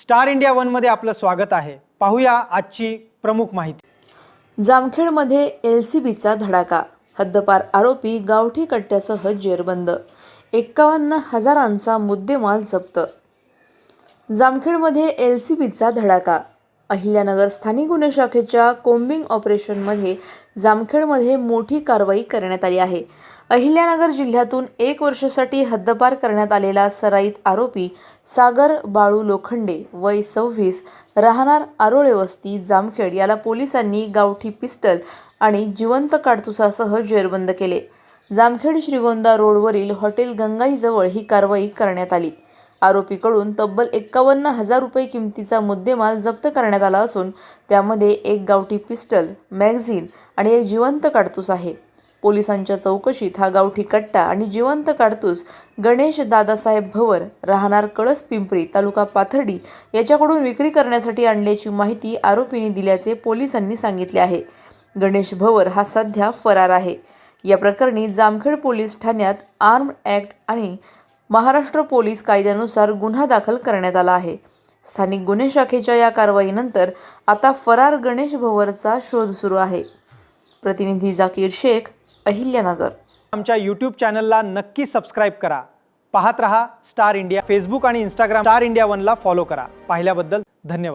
Star India one मध्ये आपलं स्वागत आहे। पाहूया आजची प्रमुख माहिती। जामखेडमध्ये एलसीबीचा धडाका, हद्दपार आरोपी गावठी कट्ट्यासह जेरबंद, 51,000चा मुद्देमाल जप्त। जामखेडमध्ये एलसीबीचा धडाका। अहिल्यानगर स्थानिक गुन्हे शाखेच्या कोम्बिंग ऑपरेशनमध्ये जामखेडमध्ये मोठी कारवाई करण्यात आली आहे। अहिल्यानगर जिल्ह्यातून 1 वर्षासाठी हद्दपार करण्यात आलेला सराईत आरोपी सागर बाळू लोखंडे वय 26 राहणार आरोळे वस्ती जामखेड याला पोलिसांनी गावठी पिस्टल आणि जिवंत काडतुसासह जेरबंद केले। जामखेड श्रीगोंदा रोडवरील हॉटेल गंगाईजवळ ही कारवाई करण्यात आली। आरोपीकडून तब्बल 51,000 रुपये किमतीचा मुद्देमाल जप्त करण्यात आला असून त्यामध्ये एक गावठी पिस्टल, मॅगझिन आणि एक जिवंत काडतूस आहे। पोलिसांच्या चौकशीत हा गावठी कट्टा आणि जिवंत काडतूस गणेश दादासाहेब भवर राहणार कळस पिंपरी तालुका पाथर्डी याच्याकडून विक्री करण्यासाठी आणल्याची माहिती आरोपींनी दिल्याचे पोलिसांनी सांगितले आहे। गणेश भवर हा सध्या फरार आहे। या प्रकरणी जामखेड पोलीस ठाण्यात आर्म्ड ॲक्ट आणि महाराष्ट्र पोलीस कायद्यानुसार गुन्हा दाखल करण्यात आला आहे। स्थानिक गुन्हे शाखेच्या या कारवाईनंतर आता फरार गणेश भवरचा शोध सुरू आहे। प्रतिनिधी जाकीर शेख, अहिल्यानगर। आमच्या YouTube चॅनलला नक्की सबस्क्राइब करा। पाहत रहा स्टार इंडिया। फेसबुक आणि इंस्टाग्राम स्टार इंडिया वनला फॉलो करा। पाहिल्याबद्दल धन्यवाद।